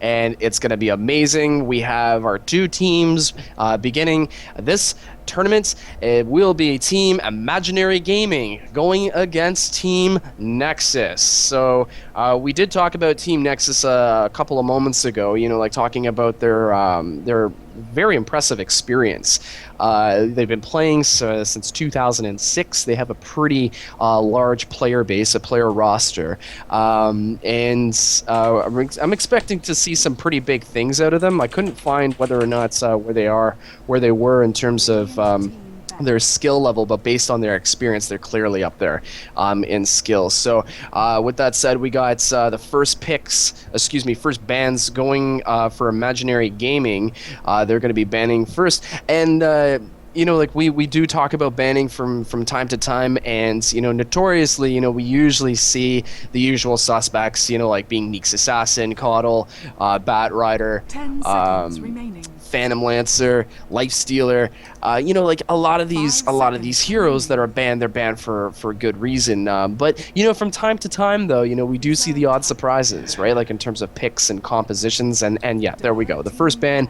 and it's going to be amazing. We have our two teams beginning this tournament. It will be Team Imaginary Gaming going against Team Nexus. So we did talk about Team Nexus a couple of moments ago, like talking about their very impressive experience. They've been playing since 2006. They have a pretty large player base, a player roster, and I'm expecting to see some pretty big things out of them. I couldn't find whether or not where they were in terms of their skill level, but based on their experience, they're clearly up there in skill. So with that said, we got the first bans going for Imaginary Gaming. They're going to be banning first, and we do talk about banning from time to time, and notoriously, we usually see the usual suspects, like being Neeks Assassin, Coddle, Bat Rider, 10 seconds remaining. Phantom Lancer, Lifestealer, a lot of these heroes that are banned, they're banned for good reason. But from time to time, though, we do see the odd surprises, right? Like in terms of picks and compositions, and yeah, there we go. The first ban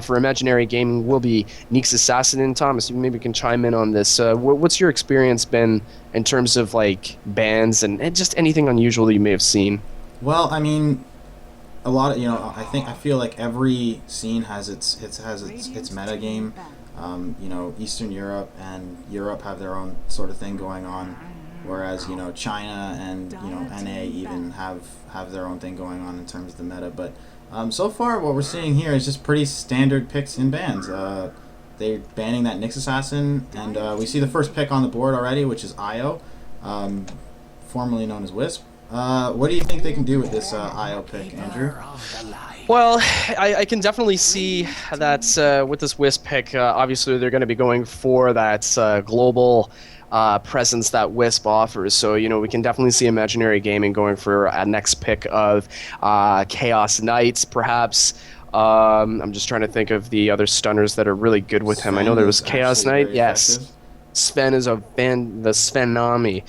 for Imaginary Gaming will be Neeks Assassin. And Thomas, maybe you can chime in on this. What's your experience been in terms of like bans and just anything unusual that you may have seen? Well, I mean, a lot of I feel like every scene has its meta game. Eastern Europe and Europe have their own sort of thing going on, whereas China and NA even have their own thing going on in terms of the meta. But so far, what we're seeing here is just pretty standard picks and bans. They're banning that Nyx Assassin, and we see the first pick on the board already, which is Io, formerly known as Wisp. What do you think they can do with this Io pick, Andrew? Well, I can definitely see that with this Wisp pick, obviously they're going to be going for that global presence that Wisp offers. So, we can definitely see Imaginary Gaming going for a next pick of Chaos Knights, perhaps. I'm just trying to think of the other stunners that are really good with him. I know there was Chaos Knight. Yes. Effective. Sven is the Svenami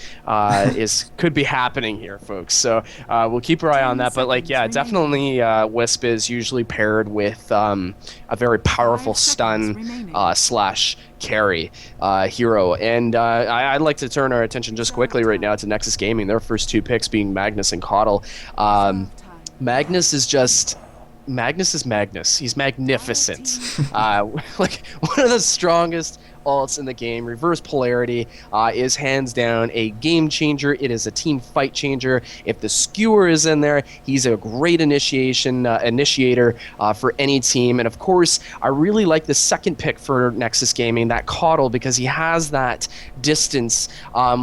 could be happening here, folks. So we'll keep our eye on that. But definitely Wisp is usually paired with a very powerful stun slash carry hero. And I'd like to turn our attention just quickly right now to Nexus Gaming. Their first two picks being Magnus and Coddle. Magnus is Magnus. He's magnificent. Like one of the strongest alts in the game. Reverse polarity is hands down a game changer. It is a team fight changer. If the skewer is in there, he's a great initiator for any team. And of course, I really like the second pick for Nexus Gaming, that Coddle, because he has that distance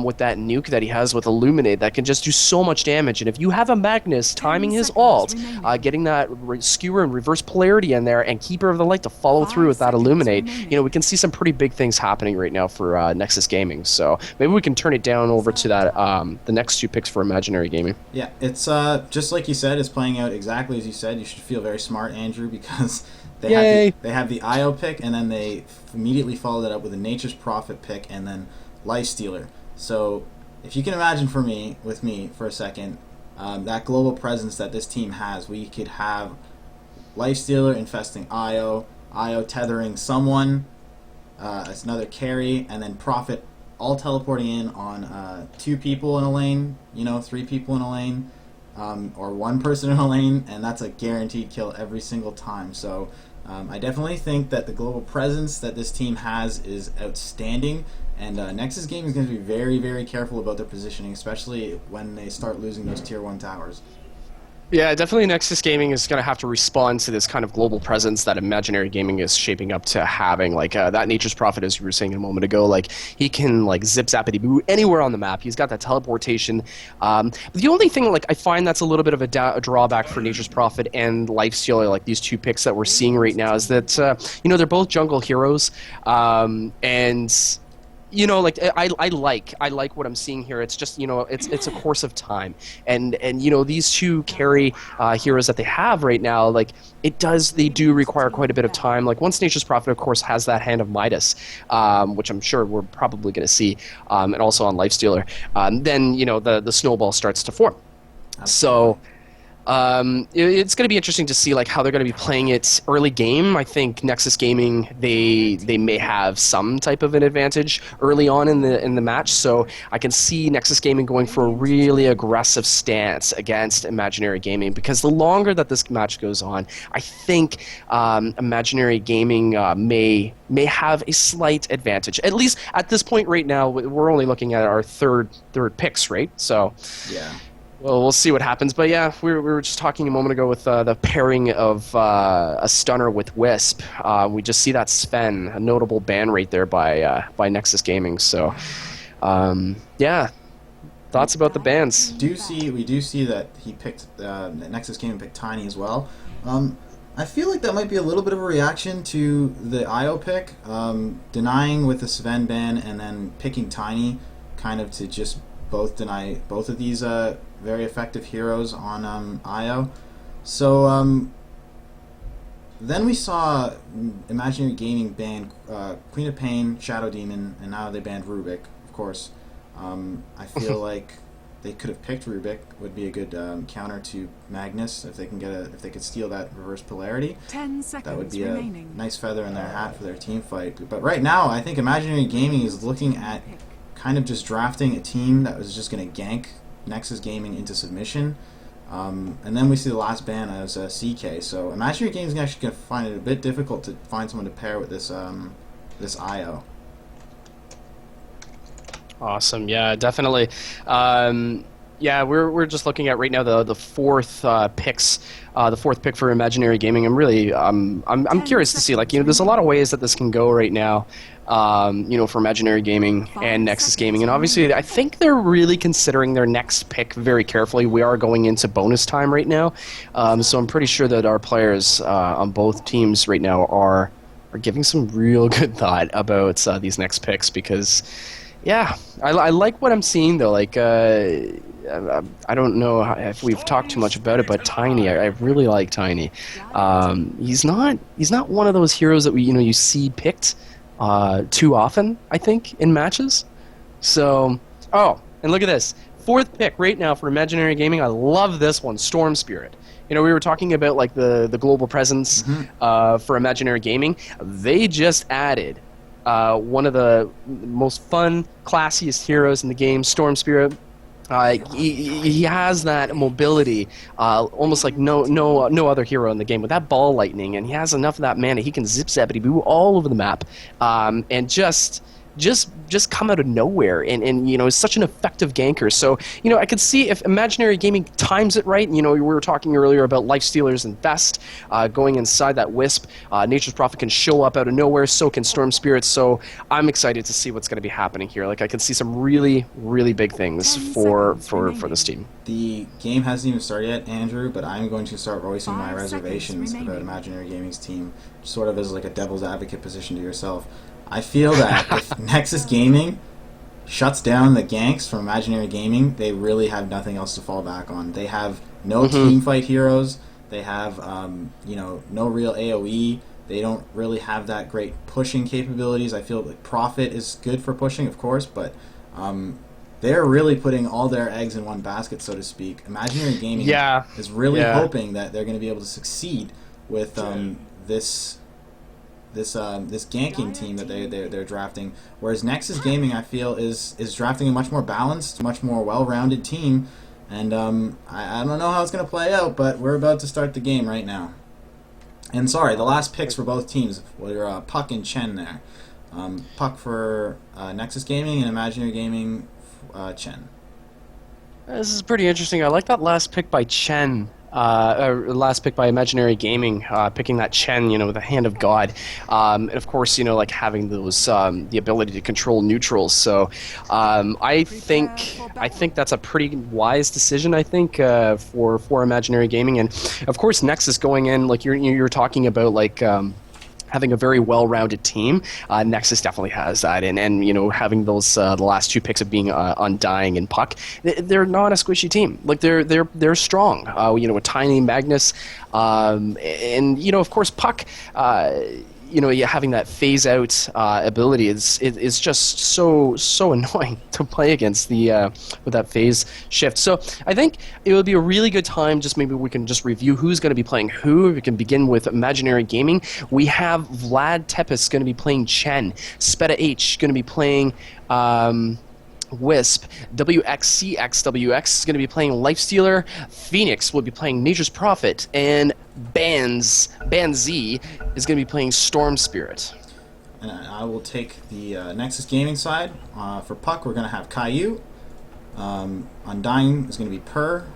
with that nuke that he has with Illuminate that can just do so much damage. And if you have a Magnus timing his ult, getting that skewer and reverse polarity in there, and Keeper of the Light to follow through with that Illuminate, we can see some pretty big things happening right now for Nexus Gaming. So maybe we can turn it down over to that the next two picks for Imaginary Gaming. Yeah, it's just like you said, it's playing out exactly as you said. You should feel very smart, Andrew, because they have the Io pick, and then they immediately followed it up with a Nature's Prophet pick, and then Lifestealer. So if you can imagine with me for a second, that global presence that this team has, we could have Lifestealer infesting Io tethering someone, another carry, and then Prophet all teleporting in on 2 people in a lane, 3 people in a lane, or 1 person in a lane, and that's a guaranteed kill every single time. So I definitely think that the global presence that this team has is outstanding, and Nexus Gaming is going to be very, very careful about their positioning, especially when they start losing those tier 1 towers. Yeah, definitely Nexus Gaming is going to have to respond to this kind of global presence that Imaginary Gaming is shaping up to having. Like that Nature's Prophet, as you were saying a moment ago, like he can like zip zappity boo anywhere on the map. He's got that teleportation. The only thing like I find that's a little bit of a drawback for Nature's Prophet and Lifestealer, like these two picks that we're seeing right now, is that they're both jungle heroes, and I like what I'm seeing here. It's just it's a course of time, and these two carry heroes that they have right now, like they do require quite a bit of time. Like once Nature's Prophet, of course, has that Hand of Midas, which I'm sure we're probably going to see, and also on Lifestealer, then the snowball starts to form. Absolutely. So It's going to be interesting to see like how they're going to be playing it early game. I think Nexus Gaming they may have some type of an advantage early on in the match, so I can see Nexus Gaming going for a really aggressive stance against Imaginary Gaming, because the longer that this match goes on, I think Imaginary Gaming may have a slight advantage. At least at this point right now, we're only looking at our third picks, right? So Yeah. well, we'll see what happens. But yeah, we were just talking a moment ago with the pairing of a stunner with Wisp. We just see that Sven, a notable ban rate there by Nexus Gaming. So yeah, thoughts about the bans? We do see that he picked Nexus Gaming picked Tiny as well. I feel like that might be a little bit of a reaction to the IO pick, denying with the Sven ban and then picking Tiny, kind of to just both deny both of these very effective heroes on IO. So then we saw Imaginary Gaming ban Queen of Pain, Shadow Demon, and now they banned Rubik, of course. I feel like they could have picked Rubik. Would be a good counter to Magnus if they could steal that reverse polarity. 10 seconds That would be remaining. a nice feather in their hat for their team fight. But right now, I think Imaginary Gaming is looking at kind of just drafting a team that was just going to gank Nexus Gaming into submission. And then we see the last ban as CK. So Imaginary Gaming is actually going to find it a bit difficult to find someone to pair with this this IO. Awesome. Yeah, definitely. Yeah, we're just looking at right now the fourth picks, the fourth pick for Imaginary Gaming. I'm really I'm curious to see, like, there's a lot of ways that this can go right now. For Imaginary Gaming and Nexus Gaming, and obviously I think they're really considering their next pick very carefully. We are going into bonus time right now, so I'm pretty sure that our players on both teams right now are giving some real good thought about these next picks, because yeah, I like what I'm seeing though. Like, I don't know if we've talked too much about it, but Tiny, I really like Tiny. He's not one of those heroes that you see picked too often, I think, in matches. So, and look at this. Fourth pick right now for Imaginary Gaming. I love this one, Storm Spirit. We were talking about like the global presence for Imaginary Gaming. They just added one of the most fun, classiest heroes in the game, Storm Spirit. He has that mobility, almost like no other hero in the game, with that ball lightning, and he has enough of that mana. He can zip zappity boo all over the map, and just come out of nowhere, and is such an effective ganker. So I could see if Imaginary Gaming times it right. We were talking earlier about Life Stealers and Vest going inside that Wisp. Nature's Prophet can show up out of nowhere, so can Storm Spirit. So I'm excited to see what's going to be happening here. Like, I can see some really, really big things for this team. The game hasn't even started yet, Andrew, but I'm going to start voicing my reservations about Imaginary Gaming's team, sort of as like a devil's advocate position to yourself. I feel that if Nexus Gaming shuts down the ganks from Imaginary Gaming, they really have nothing else to fall back on. They have no team fight heroes. They have no real AoE. They don't really have that great pushing capabilities. I feel like Prophet is good for pushing, of course, but they're really putting all their eggs in one basket, so to speak. Imaginary Gaming is really hoping that they're going to be able to succeed with this ganking team that they're drafting, whereas Nexus Gaming, I feel, is drafting a much more balanced, much more well-rounded team, and I don't know how it's going to play out, but we're about to start the game right now. And sorry, the last picks for both teams were Puck and Chen there. Puck for Nexus Gaming and Imaginary Gaming Chen. This is pretty interesting. I like that last pick by Chen. Last pick by Imaginary Gaming, picking that Chen, with the Hand of God, and of course, like having those the ability to control neutrals. So, I think that's a pretty wise decision. I think for Imaginary Gaming, and of course Nexus going in, like you're talking about, like. Having a very well-rounded team, Nexus definitely has that, and having those the last two picks of being Undying and Puck, they're not a squishy team. Like they're strong. With Tiny, Magnus, and of course Puck. having that phase out ability is just so annoying to play against with that phase shift. So I think it would be a really good time. Just maybe we can just review who's going to be playing who. We can begin with Imaginary Gaming. We have Vlad Tepes going to be playing Chen. Speta H going to be playing Wisp. WXCXWX is going to be playing Lifestealer. Phoenix will be playing Nature's Prophet. And Banz Z is going to be playing Storm Spirit. And I will take the Nexus Gaming side. For Puck, we're going to have Caillou. Undying is going to be Purr.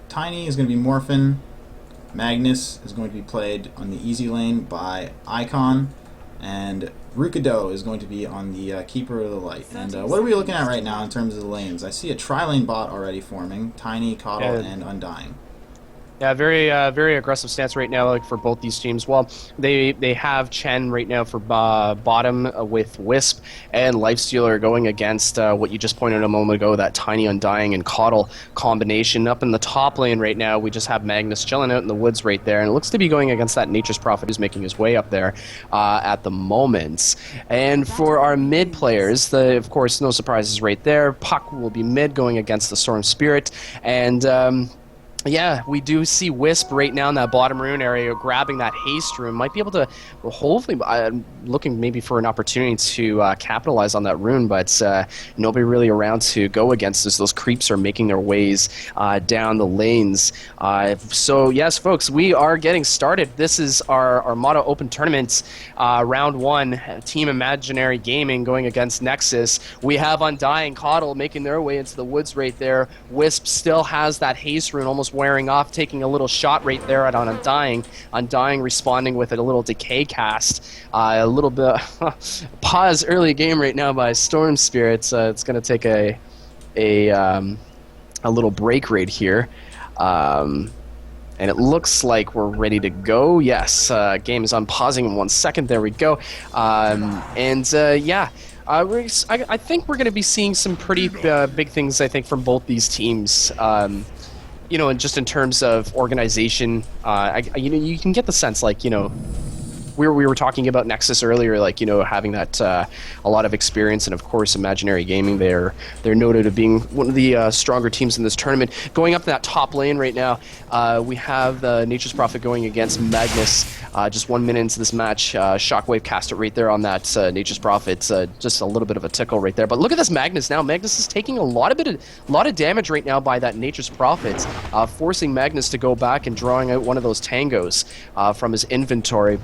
Tiny is going to be Morphin. Magnus is going to be played on the easy lane by Icon. And Rukado is going to be on the Keeper of the Light. And what are we looking at right now in terms of the lanes? I see a tri-lane bot already forming. Tiny, Coddle, and Undying. Yeah, very aggressive stance right now, like for both these teams. Well, they have Chen right now for bottom with Wisp, and Lifestealer going against what you just pointed out a moment ago, that Tiny, Undying, and Coddle combination. Up in the top lane right now, we just have Magnus chilling out in the woods right there, and it looks to be going against that Nature's Prophet who's making his way up there at the moment. And for our mid players, of course, no surprises right there. Puck will be mid going against the Storm Spirit, and yeah, we do see Wisp right now in that bottom rune area grabbing that haste rune. Might be able to, hopefully, looking maybe for an opportunity to capitalize on that rune, but nobody really around to go against as those creeps are making their ways down the lanes. So yes, folks, we are getting started. This is our Armata Open Tournament, round 1, Team Imaginary Gaming going against Nexus. We have Undying, Coddle making their way into the woods right there. Wisp still has that haste rune almost wearing off, taking a little shot right there at Undying. Undying responding with a little decay cast. A little bit pause early game right now by Storm Spirits. It's going to take a little break right here. And it looks like we're ready to go. Yes, game is unpausing in 1 second. There we go. Yeah. I think we're going to be seeing some pretty big things, I think, from both these teams. And just in terms of organization, you can get the sense, like, we were talking about Nexus earlier, like, having that a lot of experience, and of course Imaginary Gaming, they're noted of being one of the stronger teams in this tournament. Going up that top lane right now, we have the Nature's Prophet going against Magnus. Just 1 minute into this match, Shockwave cast it right there on that Nature's Prophet. Just a little bit of a tickle right there. But look at this Magnus now. Magnus is taking a lot of damage right now by that Nature's Prophet, forcing Magnus to go back and drawing out one of those tangos from his inventory.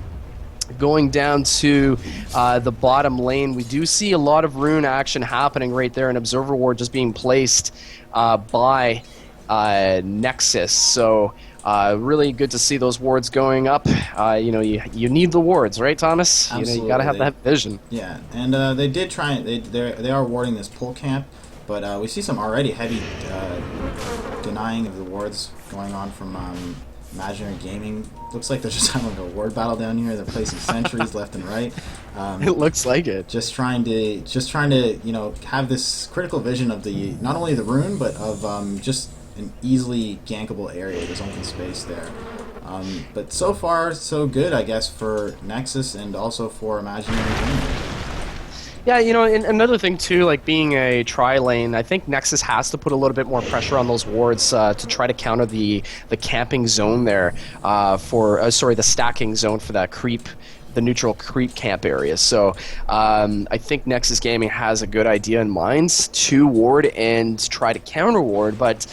Going down to the bottom lane, we do see a lot of rune action happening right there, an Observer Ward just being placed by Nexus. So really good to see those wards going up. You need the wards, right, Thomas? Absolutely. You got to have that vision. Yeah, and they did try. They are warding this pull camp, but we see some already heavy denying of the wards going on from Imaginary Gaming. Looks like they're just having a ward battle down here. They're placing sentries left and right. It looks like it. Just trying to have this critical vision of not only the rune, but of just an easily gankable area. There's open space there. But so far, so good, I guess, for Nexus and also for Imaginary Gaming. Yeah, and another thing too, like being a tri-lane, I think Nexus has to put a little bit more pressure on those wards to try to counter the camping zone there the stacking zone for that creep, the neutral creep camp area. So I think Nexus Gaming has a good idea in mind to ward and try to counter ward, but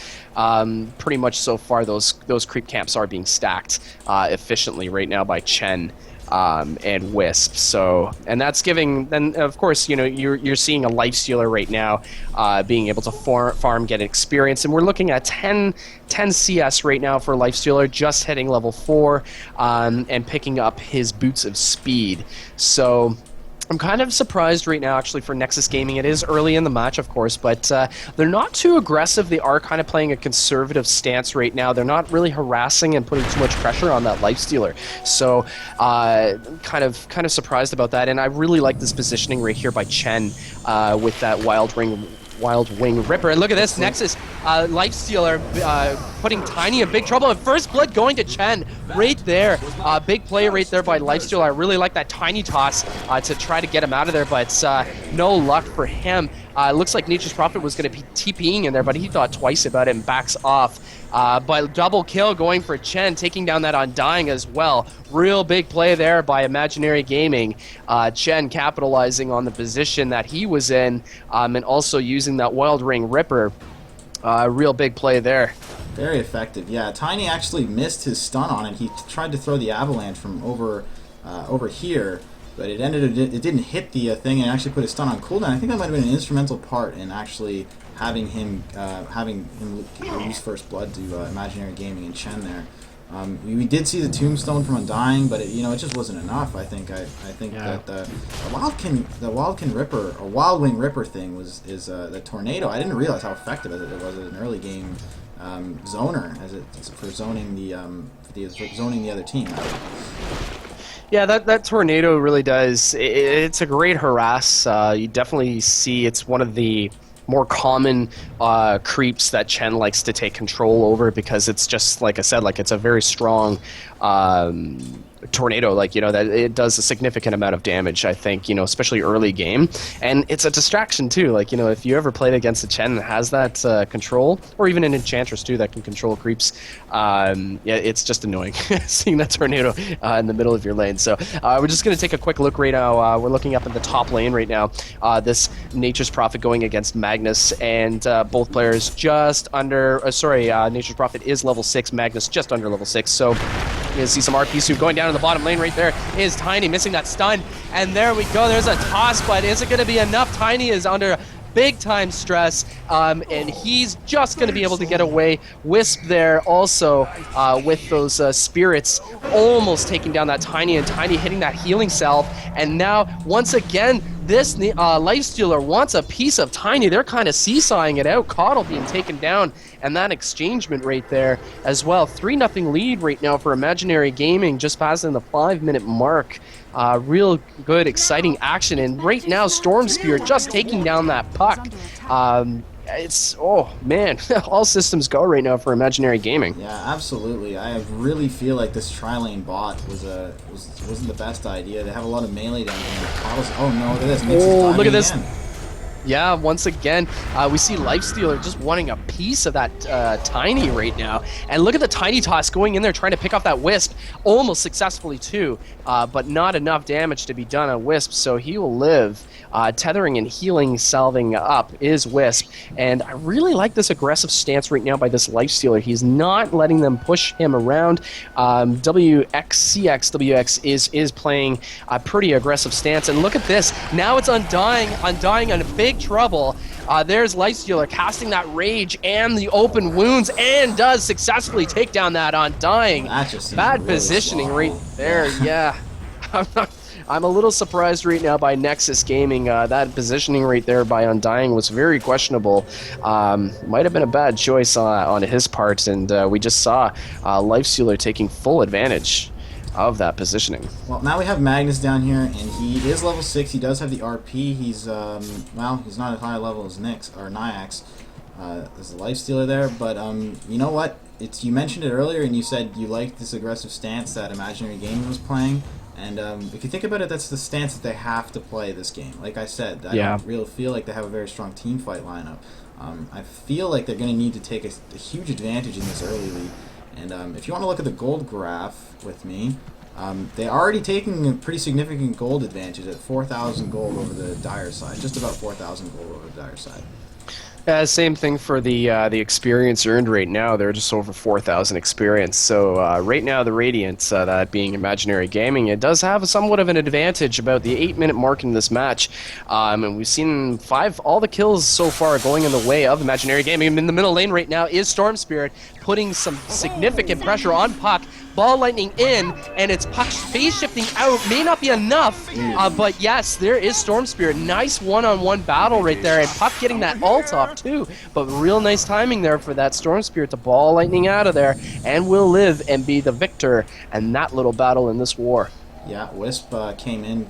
pretty much so far those creep camps are being stacked efficiently right now by Chen. And Wisp. So, and that's giving. Then, of course, you're seeing a Lifestealer right now, being able to farm, get experience, and we're looking at 10 CS right now for Lifestealer, just hitting level 4, and picking up his Boots of Speed. So, I'm kind of surprised right now, actually, for Nexus Gaming. It is early in the match, of course, but they're not too aggressive. They are kind of playing a conservative stance right now. They're not really harassing and putting too much pressure on that Lifestealer. So, kind of surprised about that. And I really like this positioning right here by Chen with that Wild Ring Wild Wing Ripper. And look at this, Nexus, Lifestealer putting Tiny in big trouble. And first blood going to Chen right there. Big play right there by Lifestealer. I really like that Tiny toss to try to get him out of there, but no luck for him. Looks like Nature's Prophet was going to be TPing in there, but he thought twice about it and backs off. But double kill going for Chen, taking down that Undying as well. Real big play there by Imaginary Gaming. Chen capitalizing on the position that he was in, and also using that Wild Ring Ripper. Real big play there. Very effective. Yeah, Tiny actually missed his stun on it. He tried to throw the avalanche from over here, but it didn't hit the thing and actually put his stun on cooldown. I think that might have been an instrumental part in actually having him lose first blood to Imaginary Gaming and Chen there. We did see the tombstone from Undying, but it just wasn't enough. I think that the Wild Wing Ripper thing is the tornado. I didn't realize how effective it was as an early game zoner, for zoning the other team. Yeah, that tornado really does. It's a great harass. You definitely see it's one of the more common creeps that Chen likes to take control over, because it's just, like I said, like it's a very strong tornado, that it does a significant amount of damage, I think, especially early game. And it's a distraction too, if you ever played against a Chen that has that control, or even an Enchantress too that can control creeps, it's just annoying seeing that tornado in the middle of your lane. So we're just going to take a quick look right now. We're looking up in the top lane right now. This Nature's Prophet going against Magnus, and both players just under, Nature's Prophet is level 6, Magnus just under level 6, so you see some RP soup going down in the bottom lane right there is Tiny missing that stun, and there we go, there's a toss, but is it going to be enough? Tiny is under big time stress, and he's just going to be able to get away. Wisp there also with those spirits almost taking down that Tiny, and Tiny hitting that healing salve, and now once again this Lifestealer wants a piece of Tiny. They're kind of seesawing it out. Coddle being taken down, and that exchangement right there as well. 3-0 lead right now for Imaginary Gaming, just passing the 5-minute mark. Real good, exciting action, and right now Storm Spear just taking down that puck. It's, oh man, all systems go right now for Imaginary Gaming. Yeah, absolutely. I really feel like this tri-lane bot wasn't the best idea. They have a lot of melee down here. Oh no, look at this. Oh, look at this. Yeah, once again, we see Lifestealer just wanting a piece of that Tiny right now. And look at the Tiny toss going in there, trying to pick off that Wisp, almost successfully too, but not enough damage to be done on Wisp, so he will live. Tethering and healing, salving up is Wisp, and I really like this aggressive stance right now by this Lifestealer. He's not letting them push him around. WX is playing a pretty aggressive stance, and look at this. Now it's Undying in big trouble. There's Lifestealer casting that Rage and the open wounds, and does successfully take down that Undying. Bad really positioning slow. Right there, yeah. I'm a little surprised right now by Nexus Gaming. That positioning right there by Undying was very questionable. Might have been a bad choice on his part, and we just saw Lifestealer taking full advantage of that positioning. Well, now we have Magnus down here, and he is level 6. He does have the RP. He's he's not as high level as Nyax. There's a Lifestealer there, but you know what? You mentioned it earlier, and you said you liked this aggressive stance that Imaginary Gaming was playing. And if you think about it, that's the stance that they have to play this game. Like I said, I don't really feel like they have a very strong team fight lineup. I feel like they're going to need to take a huge advantage in this early lead. And if you want to look at the gold graph with me, they're already taking a pretty significant gold advantage at 4,000 gold over the Dire side. Just about 4,000 gold over the Dire side. Same thing for the experience earned right now. They're just over 4,000 experience. So right now the Radiant, that being Imaginary Gaming, it does have somewhat of an advantage about the 8-minute mark in this match. And we've seen all the kills so far going in the way of Imaginary Gaming. In the middle lane right now is Storm Spirit, putting some significant pressure on Puck. Ball lightning in, and it's Puck phase shifting out. May not be enough, but yes, there is Storm Spirit. Nice one-on-one battle right there, and Puck getting that ult off too. But real nice timing there for that Storm Spirit to ball lightning out of there, and will live and be the victor in that little battle in this war. Yeah, Wisp came in.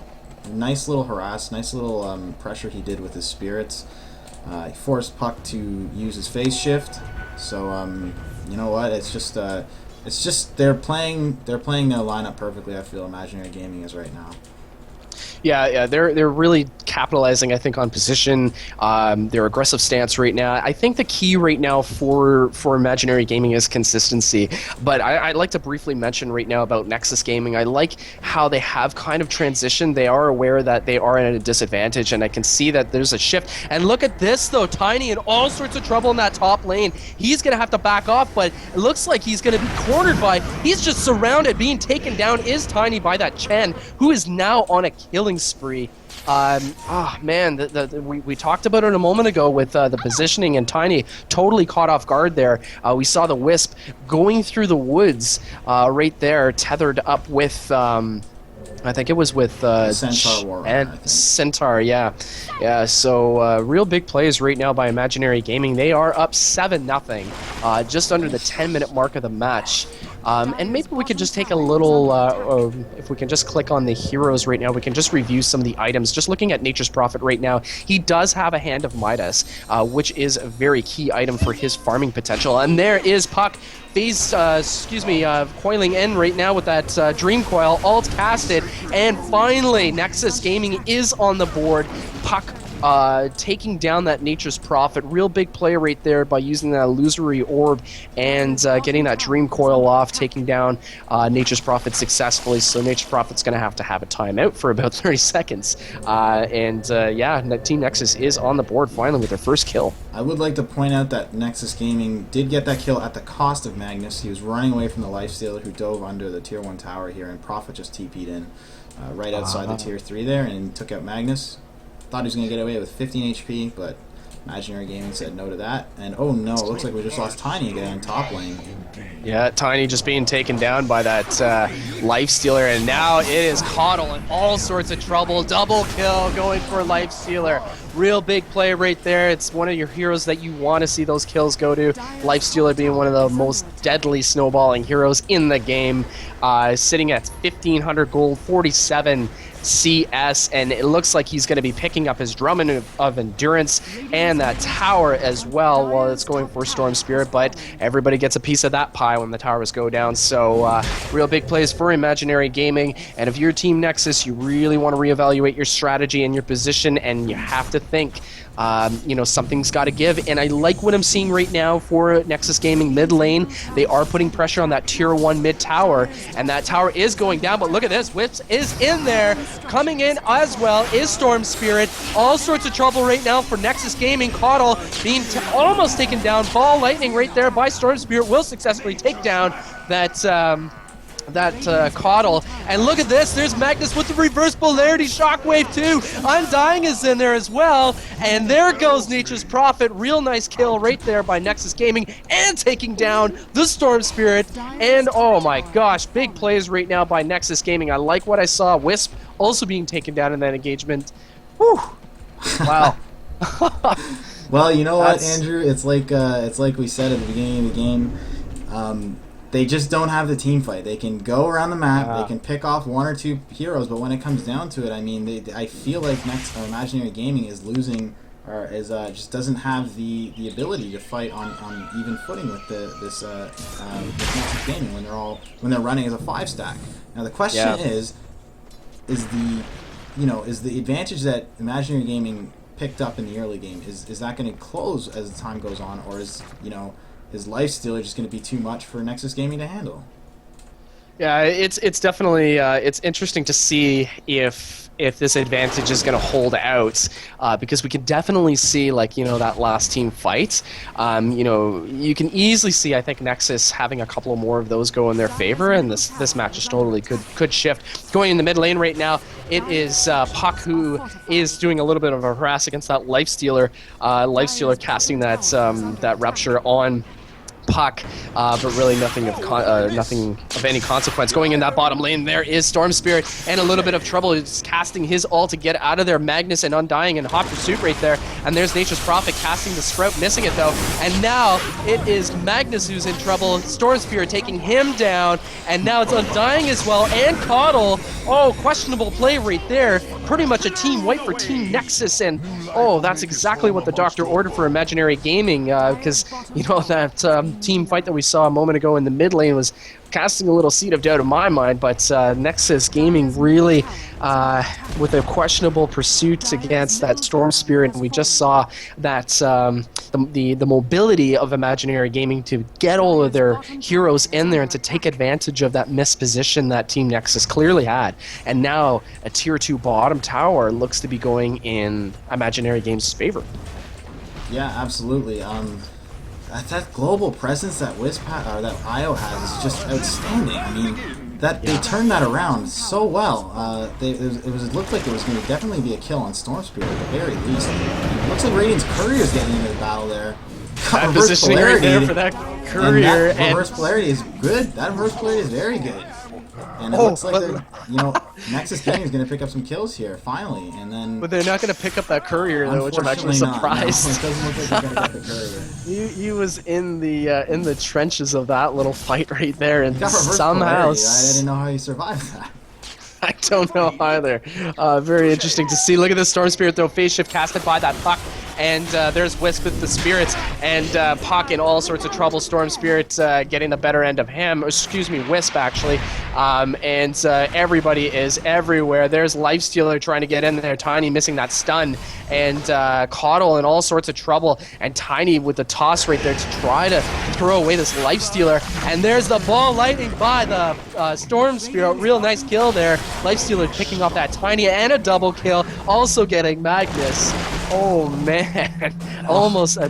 Nice little harass, nice little pressure he did with his spirits. He forced Puck to use his phase shift. So you know what? It's just they're playing their lineup perfectly. I feel Imaginary Gaming is right now. Yeah, they're really capitalizing, I think, on position, their aggressive stance right now. I think the key right now for Imaginary Gaming is consistency. But I'd like to briefly mention right now about Nexus Gaming. I like how they have kind of transitioned. They are aware that they are at a disadvantage, and I can see that there's a shift. And look at this, though. Tiny in all sorts of trouble in that top lane. He's going to have to back off, but it looks like he's going to be cornered by... He's just surrounded. Being taken down is Tiny by that Chen, who is now on a killing spree. Man, we talked about it a moment ago with the positioning, and Tiny totally caught off guard there. We saw the Wisp going through the woods right there, tethered up with... I think it was with Centaur War and Centaur, yeah. So real big plays right now by Imaginary Gaming. They are up 7-0, just under the 10-minute mark of the match. And maybe we could just take a little, if we can just click on the heroes right now, we can just review some of the items. Just looking at Nature's Prophet right now, he does have a Hand of Midas, which is a very key item for his farming potential. And there is Puck. Phase, coiling in right now with that Dream Coil, alt casted, and finally Nexus Gaming is on the board. Puck taking down that Nature's Prophet. Real big play right there by using that illusory orb and getting that Dream Coil off, taking down Nature's Prophet successfully. So Nature's Prophet's going to have a timeout for about 30 seconds. Team Nexus is on the board finally with their first kill. I would like to point out that Nexus Gaming did get that kill at the cost of Magnus. He was running away from the Lifestealer, who dove under the Tier 1 tower here, and Prophet just TP'd in right outside the Tier 3 there and took out Magnus. Thought he was going to get away with 15 HP, but Imaginary Gaming said no to that. And oh no, it looks like we just lost Tiny again in top lane. Yeah, Tiny just being taken down by that Lifestealer, and now it is Coddle in all sorts of trouble. Double kill going for Lifestealer. Real big play right there. It's one of your heroes that you want to see those kills go to. Lifestealer being one of the most deadly snowballing heroes in the game. Sitting at 1,500 gold, 47 CS, and it looks like he's going to be picking up his Drum of Endurance and that tower as well while it's going for Storm Spirit, but everybody gets a piece of that pie when the towers go down. So real big plays for Imaginary Gaming, and if you're Team Nexus, you really want to reevaluate your strategy and your position, and you have to think something's got to give. And I like what I'm seeing right now for Nexus Gaming mid lane. They are putting pressure on that Tier 1 mid tower, and that tower is going down, but look at this, Whips is in there. Coming in as well is Storm Spirit. All sorts of trouble right now for Nexus Gaming. Coddle being almost taken down. Ball Lightning right there by Storm Spirit will successfully take down that Coddle. And look at this, there's Magnus with the reverse polarity shockwave too. Undying is in there as well, and there goes Nature's Prophet. Real nice kill right there by Nexus Gaming, and taking down the Storm Spirit. And oh my gosh, big plays right now by Nexus Gaming. I like what I saw. Wisp also being taken down in that engagement. Whew. Wow. Well, you know what, Andrew? It's like we said at the beginning of the game. They just don't have the team fight. They can go around the map, they can pick off one or two heroes, but when it comes down to it, I mean, I feel like Imaginary Gaming is losing, or just doesn't have the ability to fight on even footing with this Nexus Gaming when they're running as a 5-stack. Now the question is the advantage that Imaginary Gaming picked up in the early game, is that going to close as the time goes on, or is Lifestealer just going to be too much for Nexus Gaming to handle? Yeah, it's definitely it's interesting to see if this advantage is going to hold out, because we can definitely see, that last team fight. You can easily see, I think, Nexus having a couple more of those go in their favor, and this match just totally could shift. Going in the mid lane right now, it is Puck who is doing a little bit of a harass against that Lifestealer. Lifestealer casting that Rupture on Puck, but really nothing of any consequence. Going in that bottom lane, there is Storm Spirit, and a little bit of trouble. He's casting his ult to get out of there. Magnus and Undying in hot pursuit right there, and there's Nature's Prophet casting the Sprout, missing it though, and now it is Magnus who's in trouble. Storm Spirit taking him down, and now it's Undying as well, and Coddle. Oh, questionable play right there. pretty much a team wipe for Team Nexus, and oh, that's exactly what the doctor ordered for Imaginary Gaming, because, you know, that team fight that we saw a moment ago in the mid lane was casting a little seed of doubt in my mind, but Nexus Gaming really, with a questionable pursuit against that Storm Spirit, and we just saw that the mobility of Imaginary Gaming to get all of their heroes in there and to take advantage of that misposition that Team Nexus clearly had. And now a tier 2 bottom tower looks to be going in Imaginary Games' favor. Yeah, absolutely. That global presence that that IO has is just outstanding. I mean, they turned that around so well. It looked like it was going to definitely be a kill on Storm Spirit at the very least. It looks like Radiant's Courier is getting into the battle there. That positioning right there for that Courier. And that reverse polarity is good. That reverse polarity is very good. And it looks like Nexus Gaming is going to pick up some kills here, finally, and then... But they're not going to pick up that Courier, though, which I'm actually surprised. No, it doesn't look like they're going to get the Courier. He was in the trenches of that little fight right there, and somehow... I didn't know how he survived that. I don't know either. Very interesting to see. Look at the Storm Spirit, though. Phase shift casted by that Puck. And there's Wisp with the Spirits. And Puck in all sorts of trouble. Storm Spirit getting the better end of him. Excuse me, Wisp, actually. And everybody is everywhere. There's Lifestealer trying to get in there. Tiny missing that stun. And Caudle in all sorts of trouble. And Tiny with the toss right there to try to throw away this Lifestealer. And there's the ball lightning by the Storm Spirit. Real nice kill there. Lifestealer picking off that Tiny and a double kill, also getting Magnus. Oh man, almost a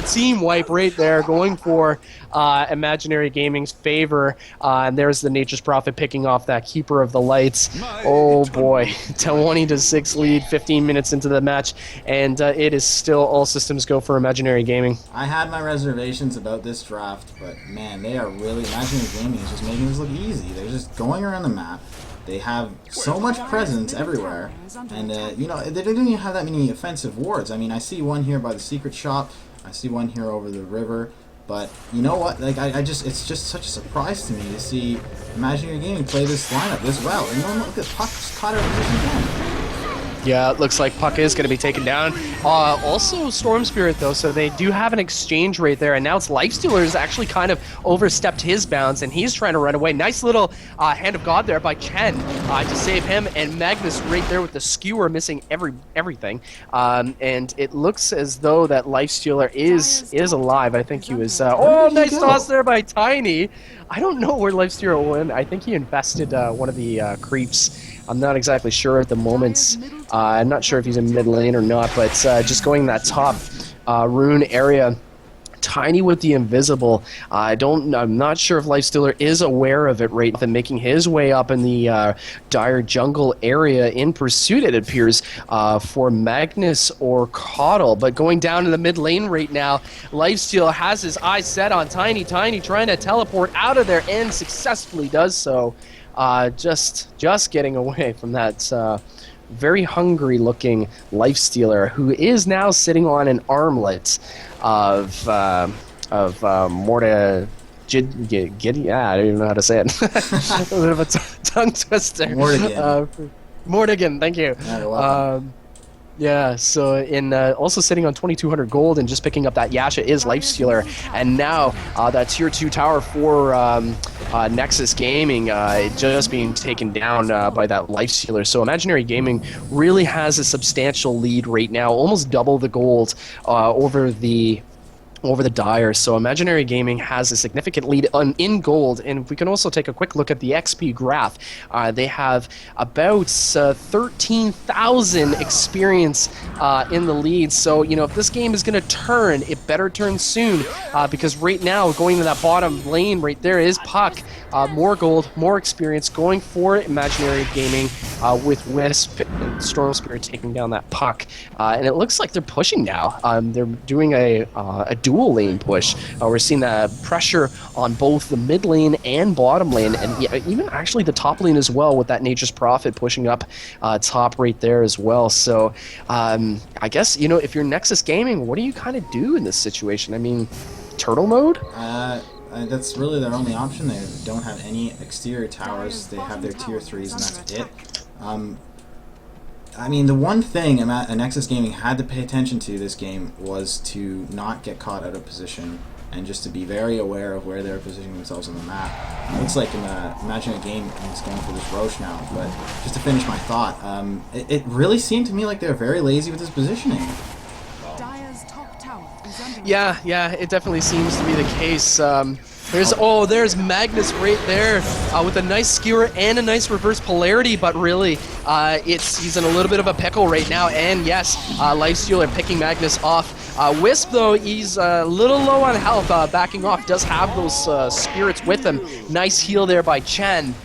team wipe right there, going for Imaginary Gaming's favor. And there's the Nature's Prophet picking off that Keeper of the Lights. Oh boy, 20-6 lead, 15 minutes into the match, and it is still all systems go for Imaginary Gaming. I had my reservations about this draft, but man, they are really... Imaginary Gaming is just making this look easy. They're just going around the map. They have so much presence everywhere, and you know, they don't even have that many offensive wards. I mean, I see one here by the secret shop, I see one here over the river, but you know what? Like, it's just such a surprise to me to see Imaginary Gaming play this lineup this well. And you know, look at Puck just caught her position again. Yeah, it looks like Puck is going to be taken down. Also Storm Spirit, though, so they do have an exchange right there, and now it's Lifestealer has actually kind of overstepped his bounds, and he's trying to run away. Nice little Hand of God there by Chen to save him, and Magnus right there with the skewer missing everything. And it looks as though that Lifestealer is alive. I think he was... oh, nice toss there by Tiny. I don't know where Lifestealer went. I think he invested one of the creeps. I'm not exactly sure at the moment. I'm not sure if he's in mid lane or not, but just going that top rune area. Tiny with the invisible. I'm not sure if Lifestealer is aware of it right now, and making his way up in the dire jungle area in pursuit, it appears, for Magnus or Caudle. But going down to the mid lane right now, Lifestealer has his eyes set on Tiny. Tiny trying to teleport out of there and successfully does so. Just getting away from that very hungry looking Lifestealer, who is now sitting on an armlet of Morta Giddy. Yeah, I don't even know how to say it. A bit of a tongue twister. Mortigan, thank you. Yeah, you're welcome. Yeah, so in also sitting on 2,200 gold and just picking up that Yasha is Lifestealer, and now that tier 2 tower for Nexus Gaming just being taken down by that Lifestealer. So Imaginary Gaming really has a substantial lead right now, almost double the gold over the Dire. So Imaginary Gaming has a significant lead in gold, and we can also take a quick look at the XP graph. They have about 13,000 experience in the lead. So, you know, if this game is going to turn, it better turn soon, because right now, going to that bottom lane right there is Puck. More gold, more experience, going for Imaginary Gaming with Wisp and Storm Spirit taking down that Puck. And it looks like they're pushing now. They're doing a dual lane push. We're seeing the pressure on both the mid lane and bottom lane, and even actually the top lane as well, with that Nature's Prophet pushing up top right there as well. So I guess, you know, if you're Nexus Gaming, what do you kind of do in this situation? I mean, turtle mode? That's really their only option. They don't have any exterior towers. They have their tier 3s, and that's it. I mean, the one thing Nexus Gaming had to pay attention to this game was to not get caught out of position and just to be very aware of where they're positioning themselves on the map. It looks like Imaginary Gaming is going for this Roche now, but just to finish my thought, it really seemed to me like they're very lazy with this positioning. Yeah, it definitely seems to be the case. There's Magnus right there with a nice skewer and a nice reverse polarity, but really, he's in a little bit of a pickle right now. And yes, Lifestealer picking Magnus off. Wisp, though, he's a little low on health, backing off, does have those spirits with him. Nice heal there by Chen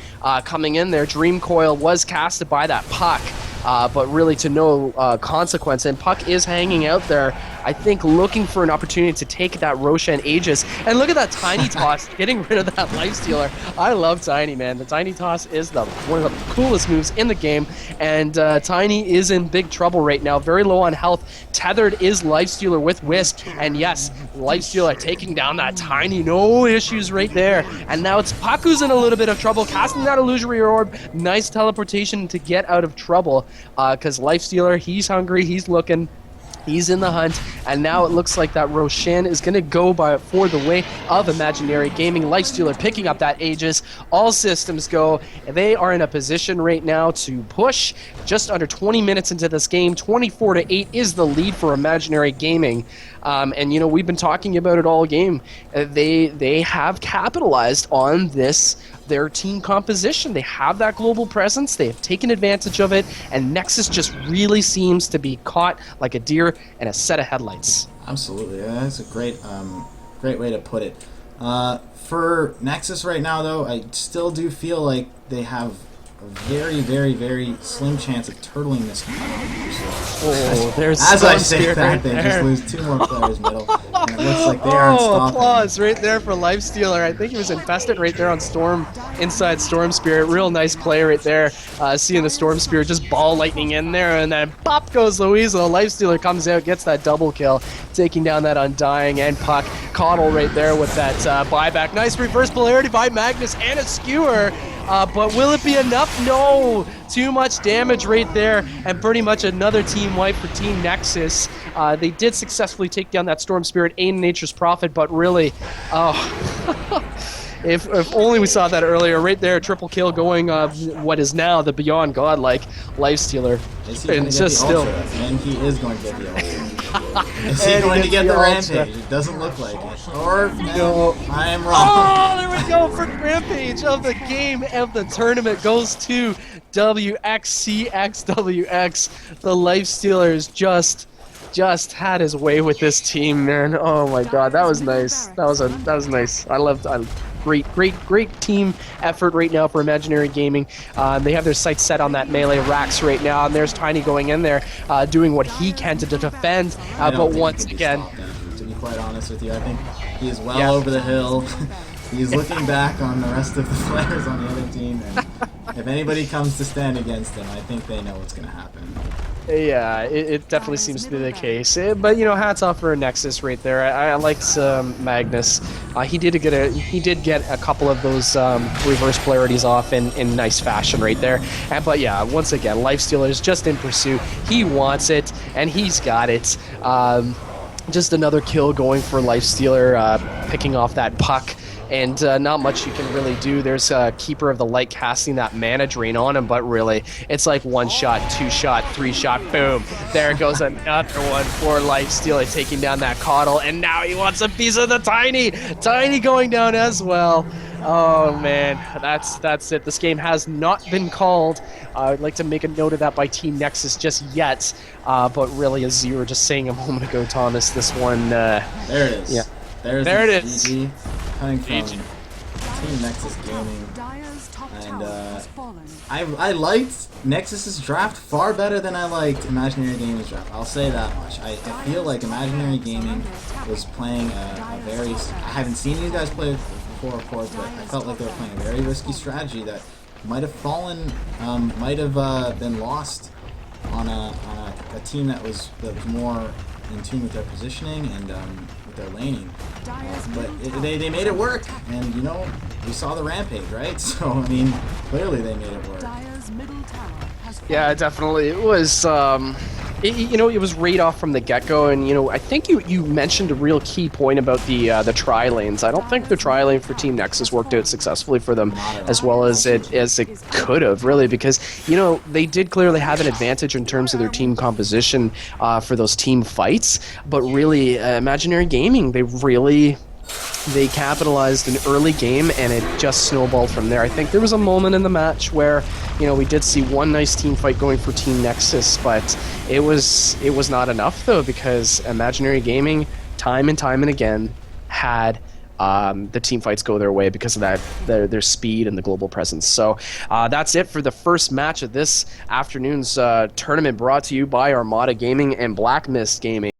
coming in there. Dream Coil was casted by that Puck. But really to no consequence, and Puck is hanging out there, I think, looking for an opportunity to take that Roshan Aegis. And look at that Tiny Toss, getting rid of that Lifestealer. I love Tiny, man. The Tiny Toss is one of the coolest moves in the game, and Tiny is in big trouble right now, very low on health. Tethered is Lifestealer with Wisp, and yes, Lifestealer taking down that Tiny, no issues right there. And now it's Puck who's in a little bit of trouble, casting that Illusory Orb. Nice teleportation to get out of trouble. Because Lifestealer, he's hungry, he's looking, he's in the hunt, and now it looks like that Roshan is going to go for the way of Imaginary Gaming. Lifestealer picking up that Aegis. All systems go. They are in a position right now to push. Just under 20 minutes into this game, 24-8 is the lead for Imaginary Gaming. And you know, we've been talking about it all game. They have capitalized on their team composition. They have that global presence. They have taken advantage of it, and Nexus just really seems to be caught like a deer in a set of headlights. Absolutely, that's a great way to put it. For Nexus right now, though, I still do feel like they have a very, very, very slim chance of turtling this cut. As I say that, they just lose 2 more players middle, and it looks like they aren't stopping. Applause right there for Lifestealer. I think he was infested right there on inside Storm Spirit. Real nice play right there. Seeing the Storm Spirit just ball lightning in there, and then pop goes Louisa. Lifestealer comes out, gets that double kill, taking down that Undying and Puck. Coddle right there with that buyback. Nice reverse polarity by Magnus and a skewer. But will it be enough? No! Too much damage right there, and pretty much another team wipe for Team Nexus. They did successfully take down that Storm Spirit and Nature's Prophet, but really, if only we saw that earlier. Right there, triple kill going what is now the Beyond Godlike Lifestealer. And just still. And he is going to get the ultra. Is he going to get the Rampage? It doesn't look like it. Or, no, I am wrong. Oh, there we go. First Rampage of the game of the tournament goes to WXCXWX. The Lifestealers just had his way with this team, man. Oh my god, that was nice. That was nice. Great team effort right now for Imaginary Gaming. They have their sights set on that melee Rax right now, and there's Tiny going in there, doing what he can to defend. But once again, to be quite honest with you, I think he is well over the hill. He's looking back on the rest of the players on the other team, and if anybody comes to stand against him, I think they know what's going to happen. Yeah, it definitely seems to be the case. But you know, hats off for Nexus right there. I liked Magnus. He did get a couple of those reverse polarities off in nice fashion right there. But yeah, once again, Lifestealer is just in pursuit. He wants it, and he's got it. Just another kill going for Lifestealer, picking off that Puck. And not much you can really do. There's a Keeper of the Light casting that mana drain on him, but really, it's like 1 shot, 2 shot, 3 shot, boom. There goes another one for Lifestealer, taking down that Coddle, and now he wants a piece of the Tiny. Tiny going down as well. Oh man, that's it. This game has not been called. I'd like to make a note of that by Team Nexus just yet, but really, as you were just saying a moment ago, Thomas, this one... there it is. Yeah. There it is. GG coming from Team Nexus Gaming, and I liked Nexus's draft far better than I liked Imaginary Gaming's draft. I'll say that much. I feel like Imaginary Gaming was playing a very... I haven't seen you guys play before, of course, but I felt like they were playing a very risky strategy that might have fallen, might have been lost on a team that was more in tune with their positioning and with their laning. But they made it work, and you know, we saw the Rampage, right? So I mean, clearly they made it work. Yeah, definitely. It was, it was right off from the get-go, and, I think you mentioned a real key point about the tri-lanes. I don't think the tri-lane for Team Nexus worked out successfully for them as well as it could have, really, because, they did clearly have an advantage in terms of their team composition for those team fights, but really, Imaginary Gaming, they capitalized an early game, and it just snowballed from there. I think there was a moment in the match where, we did see one nice team fight going for Team Nexus, but it was not enough, though, because Imaginary Gaming, time and again, had the team fights go their way because of that their speed and the global presence. So that's it for the first match of this afternoon's tournament, brought to you by Armata Gaming and Black Mist Gaming.